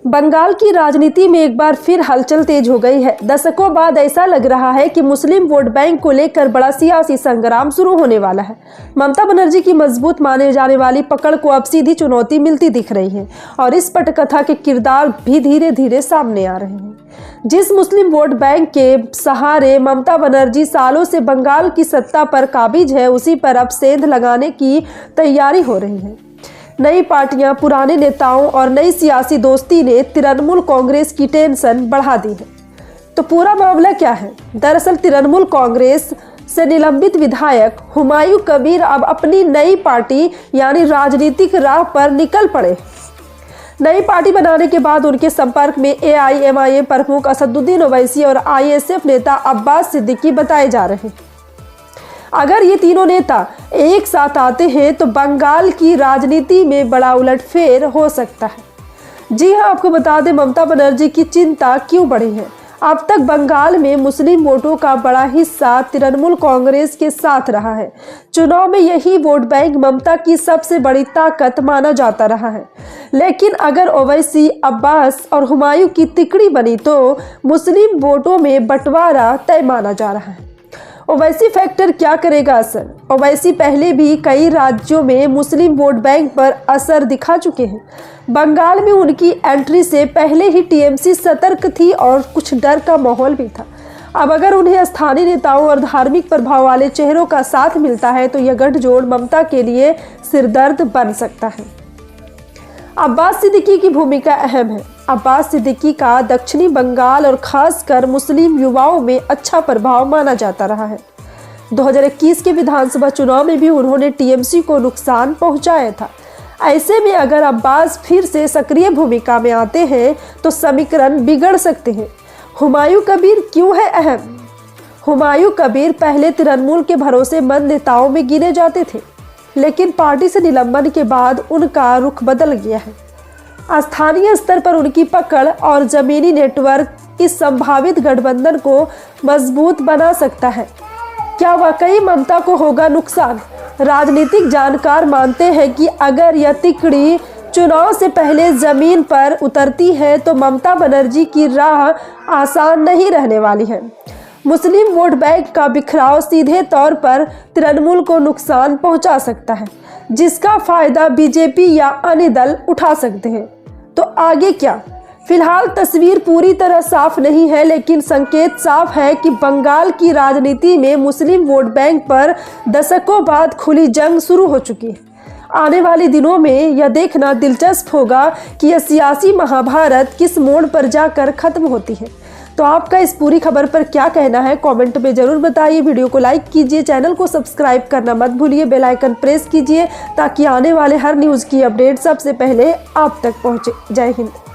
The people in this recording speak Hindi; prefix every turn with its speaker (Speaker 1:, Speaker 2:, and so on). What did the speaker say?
Speaker 1: बंगाल की राजनीति में एक बार फिर हलचल तेज हो गई है। दशकों बाद ऐसा लग रहा है कि मुस्लिम वोट बैंक को लेकर बड़ा सियासी संग्राम शुरू होने वाला है। ममता बनर्जी की मजबूत माने जाने वाली पकड़ को अब सीधी चुनौती मिलती दिख रही है और इस पटकथा के किरदार भी धीरे धीरे सामने आ रहे हैं। जिस मुस्लिम वोट बैंक के सहारे ममता बनर्जी सालों से बंगाल की सत्ता पर काबिज है, उसी पर अब सेंध लगाने की तैयारी हो रही है। नई पार्टियां, पुराने नेताओं और नई सियासी दोस्ती ने तृणमूल कांग्रेस की टेंशन बढ़ा दी है। तो पूरा मामला क्या है? दरअसल तृणमूल कांग्रेस से निलंबित विधायक हुमायूं कबीर अब अपनी नई पार्टी यानी राजनीतिक राह पर निकल पड़े। नई पार्टी बनाने के बाद उनके संपर्क में AIMIM प्रमुख असदुद्दीन ओवैसी और ISF नेता अब्बास सिद्दीकी बताए जा रहे हैं। अगर ये तीनों नेता एक साथ आते हैं तो बंगाल की राजनीति में बड़ा उलटफेर हो सकता है। जी हां, आपको बता दें ममता बनर्जी की चिंता क्यों बढ़ी है। अब तक बंगाल में मुस्लिम वोटों का बड़ा हिस्सा तृणमूल कांग्रेस के साथ रहा है। चुनाव में यही वोट बैंक ममता की सबसे बड़ी ताकत माना जाता रहा है। लेकिन अगर ओवैसी, अब्बास और हुमायूं की तिकड़ी बनी तो मुस्लिम वोटों में बंटवारा तय माना जा रहा है। ओवैसी फैक्टर क्या करेगा असर? ओवैसी पहले भी कई राज्यों में मुस्लिम वोट बैंक पर असर दिखा चुके हैं। बंगाल में उनकी एंट्री से पहले ही TMC सतर्क थी और कुछ डर का माहौल भी था। अब अगर उन्हें स्थानीय नेताओं और धार्मिक प्रभाव वाले चेहरों का साथ मिलता है तो यह गठजोड़ ममता के लिए सिरदर्द बन सकता है। अब्बास सिद्दीकी की भूमिका अहम है। अब्बास सिद्दीकी का दक्षिणी बंगाल और खासकर मुस्लिम युवाओं में अच्छा प्रभाव माना जाता रहा है। 2021 के विधानसभा चुनाव में भी उन्होंने TMC को नुकसान पहुंचाया था। ऐसे में अगर अब्बास फिर से सक्रिय भूमिका में आते हैं तो समीकरण बिगड़ सकते हैं। हुमायूं कबीर क्यों है अहम? हुमायूं कबीर पहले तृणमूल के भरोसेमंद नेताओं में गिने जाते थे, लेकिन पार्टी से निलंबन के बाद उनका रुख बदल गया है। स्थानीय स्तर पर उनकी पकड़ और जमीनी नेटवर्क इस संभावित गठबंधन को मजबूत बना सकता है। क्या वाकई ममता को होगा नुकसान? राजनीतिक जानकार मानते हैं कि अगर यह तिकड़ी चुनाव से पहले जमीन पर उतरती है तो ममता बनर्जी की राह आसान नहीं रहने वाली है। मुस्लिम वोट बैंक का बिखराव सीधे तौर पर तृणमूल को नुकसान पहुंचा सकता है, जिसका फायदा BJP या अन्य दल उठा सकते हैं। तो आगे क्या? फिलहाल तस्वीर पूरी तरह साफ नहीं है, लेकिन संकेत साफ है कि बंगाल की राजनीति में मुस्लिम वोट बैंक पर दशकों बाद खुली जंग शुरू हो चुकी है। आने वाले दिनों में यह देखना दिलचस्प होगा कि यह सियासी महाभारत किस मोड़ पर जाकर खत्म होती है। तो आपका इस पूरी खबर पर क्या कहना है, कमेंट में जरूर बताइए। वीडियो को लाइक कीजिए, चैनल को सब्सक्राइब करना मत भूलिए, बेल आइकन प्रेस कीजिए ताकि आने वाले हर न्यूज़ की अपडेट सबसे पहले आप तक पहुंचे। जय हिंद।